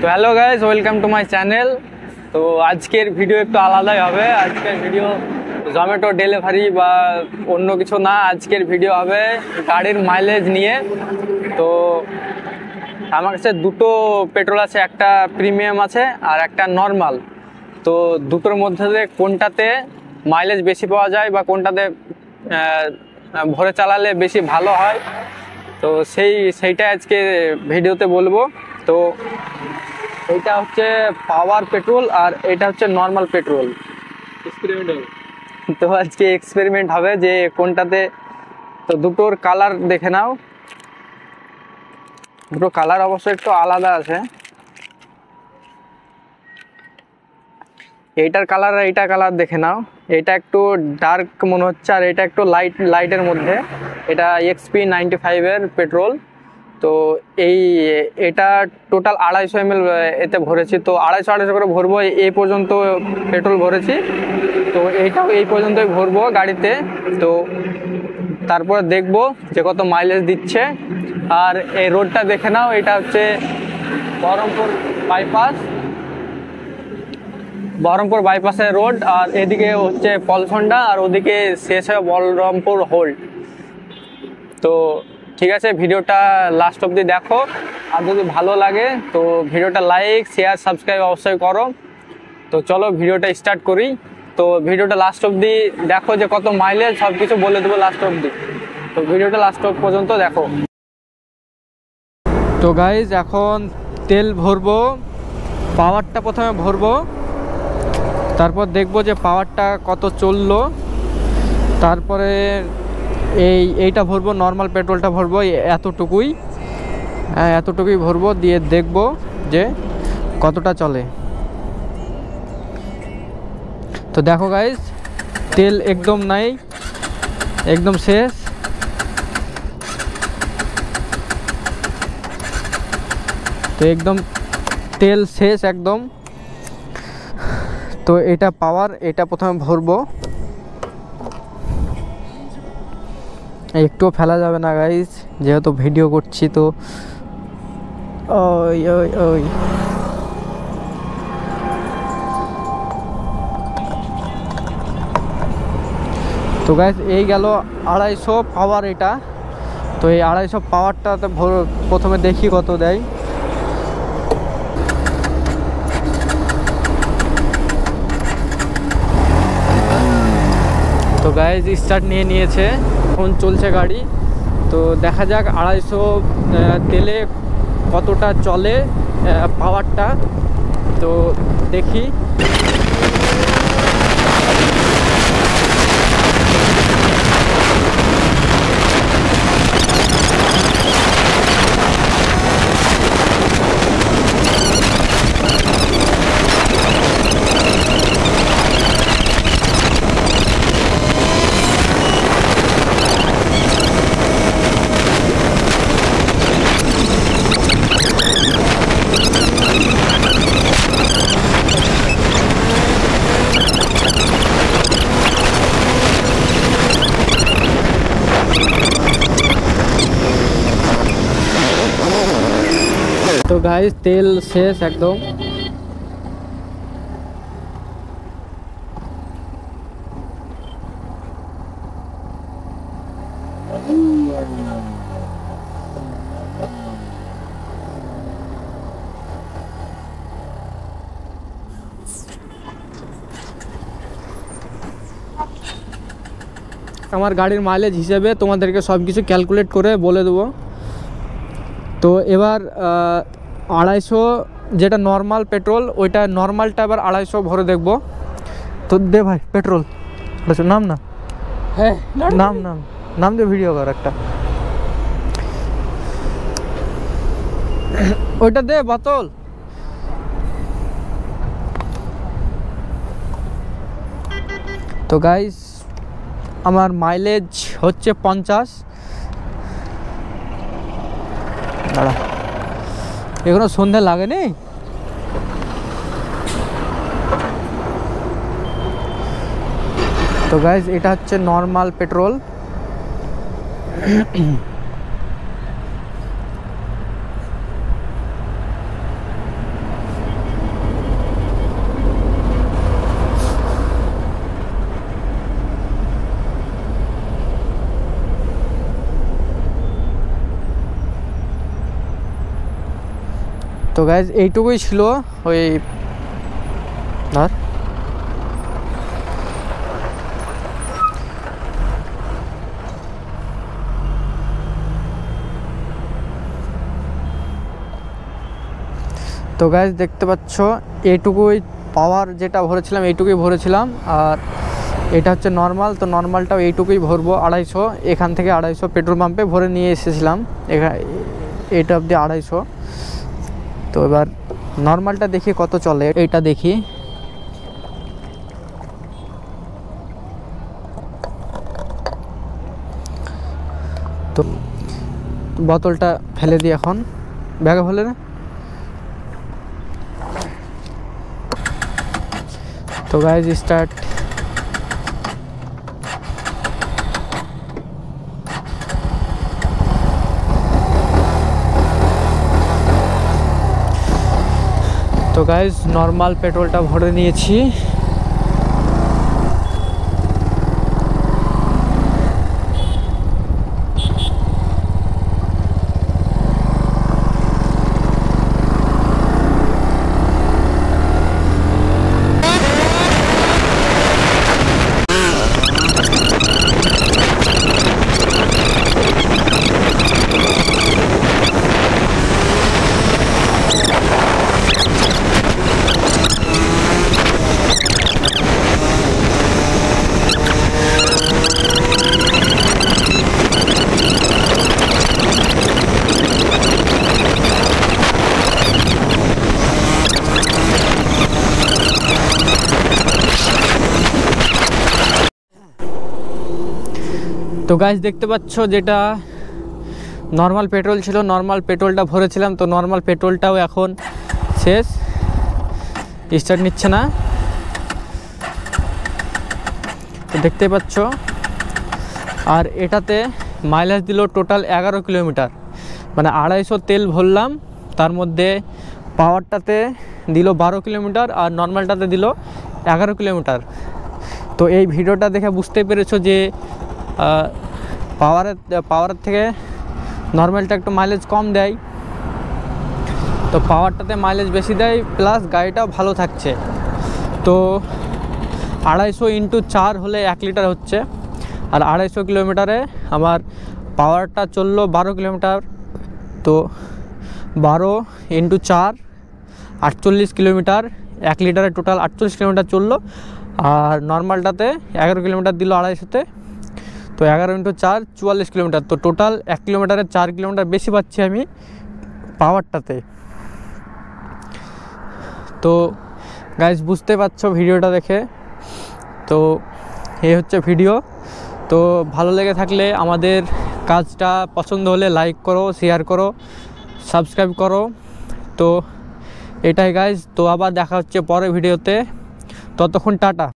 তো hello guys, welcome to my channel. তো আজকের ভিডিও একটু আলাদাই হবে। আজকের ভিডিও জোম্যাটো ডেলিভারি বা অন্য কিছু না, আজকের ভিডিও হবে গাড়ির মাইলেজ নিয়ে। তো আমার কাছে দুটো পেট্রোল আছে, একটা প্রিমিয়াম আছে আর একটা নর্মাল। তো দুটোর মধ্যে কোনটাতে মাইলেজ বেশি পাওয়া যায় বা কোনটাতে ভরে চালালে বেশি ভালো হয়, তো সেইটা আজকে ভিডিওতে বলবো। তো এইটা হচ্ছে পাওয়ার পেট্রোল আর এটা হচ্ছে নর্মাল পেট্রোল। এক্সপেরিমেন্ট হবে, তো আজকে এক্সপেরিমেন্ট হবে যে কোনটাতে। তো দুটোর কালার দেখে নাও, দুটো কালার অবশ্য একটু আলাদা আছে। এইটার কালার আর এইটা কালার দেখে নাও, এটা একটু ডার্ক মনে হচ্ছে আর এটা একটু লাইটের মধ্যে। এটা XP 95-এর পেট্রোল। তো এটা টোটাল 250 ml এতে ভরেছি। তো 250 করে ভরবো, এই পর্যন্ত পেট্রোল ভরেছি। তো এইটাও এই পর্যন্তই ভরবো গাড়িতে। তো তারপরে দেখবো যে কত মাইলেজ দিচ্ছে। আর এই রোডটা দেখে নাও, এটা হচ্ছে বহরমপুর বাইপাসের রোড। আর এদিকে হচ্ছে পলসন্ডা আর ওদিকে শেষ হয় বলরামপুর হোল্ড। তো ঠিক আছে, ভিডিওটা লাস্ট অবধি দেখো। আর যদি ভালো লাগে তো ভিডিওটা লাইক, শেয়ার, সাবস্ক্রাইব অবশ্যই করো। তো চলো ভিডিওটা স্টার্ট করি। তো ভিডিওটা লাস্ট অবধি দেখো যে কত মাইলেজ, সব কিছু বলে দেবো লাস্ট অবধি। তো ভিডিওটা লাস্ট পর্যন্ত দেখো। তো গাইজ এখন তেল ভরবো, পাওয়ারটা প্রথমে ভরবো, তারপর দেখবো যে পাওয়ারটা কত চললো। তারপরে এইটা ভরবো, নর্মাল পেট্রোলটা ভরবো এতটুকুই, এতটুকুই ভরবো, দিয়ে দেখবো যে কতটা চলে। তো দেখো গাইজ, তেল একদম নাই, একদম শেষ। তো একদম তেল শেষ একদম। তো এটা পাওয়ার, এটা প্রথমে ভরবো, একটুও ফেলা যাবে না গাইজ, যেহেতু ভিডিও করছি। তো ওই ওই ওই তো গাইজ এই গেল 250 পাওয়ার এটা। তো এই 250 পাওয়ারটাতে প্রথমে দেখি কত দেয়। তো গাইজ স্টার্ট নিয়েছে, এখন চলছে গাড়ি। তো দেখা যাক 250 তেলে কতটা চলে পাওয়ারটা। তো দেখি। তো গাইস তেল শেষ একদম। আমার গাড়ির মাইলেজ হিসেবে তোমাদেরকে সব কিছু ক্যালকুলেট করে বলে দেবো। তো এবার 250 যেটা নর্মাল পেট্রোল, ওইটা নর্মালটা এবার 250 ভরে দেখবো। তো দে ভাই পেট্রোল, নাম না, হ্যাঁ নাম দে, ভিডিও কর একটা, ওইটা দে বোতল। তো গাইস আমার মাইলেজ হচ্ছে 50। দাঁড়া, এখনো সন্ধ্যা লাগেনি। তো গাইজ এটা হচ্ছে নর্মাল পেট্রোল। তো গাইজ এইটুকুই ছিল ওই ধর তো গাইজ দেখতে পাচ্ছ এইটুকুই পাওয়ার যেটা ভরেছিলাম এইটুকুই ভরেছিলাম। আর এটা হচ্ছে নর্মাল, তো নর্মালটাও এইটুকুই ভরবো 250। এখান থেকে 250 পেট্রোল পাম্পে ভরে নিয়ে এসেছিলাম, এটা অবধি 250। তো এবার নর্মালটা দেখি কত চলে, এইটা দেখি। তো বোতলটা ফেলে দিই এখন, ব্যাগে ফেলে না। তো গাইজ স্টার্ট। তো গাইজ নর্মাল পেট্রোলটা ভরে নিয়েছি। তো গাইজ দেখতে পাচ্ছ যেটা নর্মাল পেট্রোল ছিল, নর্মাল পেট্রোলটা ভরেছিলাম। তো নর্মাল পেট্রোলটাও এখন শেষ, স্টার্ট নিচ্ছে না। তো দেখতে পাচ্ছ, আর এটাতে মাইলেজ দিল টোটাল 11 কিলোমিটার, মানে 250 তেল ভরলাম, তার মধ্যে পাওয়ারটাতে দিল 12 কিলোমিটার আর নর্মালটাতে দিল 11 কিলোমিটার। তো এই ভিডিওটা দেখে বুঝতে পেরেছো যে পাওয়ারের থেকে নর্মালটা একটু মাইলেজ কম দেয়, তো পাওয়ারটাতে মাইলেজ বেশি দেয়, প্লাস গাড়িটাও ভালো থাকছে। তো 250 × 4 হলে 1 লিটার হচ্ছে, আর 250 কিলোমিটারে আমার পাওয়ারটা চললো 12 কিলোমিটার। তো 12 × 4 48 কিলোমিটার, 1 লিটারে টোটাল 48 কিলোমিটার চললো। আর নর্মালটাতে 11 কিলোমিটার দিল 250-তে, তো 11 × 4 44 কিলোমিটার। তো টোটাল 1 কিলোমিটারে 4 কিলোমিটার বেশি পাচ্ছি আমি পাওয়ারটাতে। তো গাইজ বুঝতে পারছো ভিডিওটা দেখে। তো এই হচ্ছে ভিডিও। তো ভালো লেগে থাকলে আমাদের কাজটা পছন্দ হলে লাইক করো, শেয়ার করো, সাবস্ক্রাইব করো। তো এটাই গাইজ, তো আবার দেখা হচ্ছে পরের ভিডিওতে, ততক্ষণ টাটা।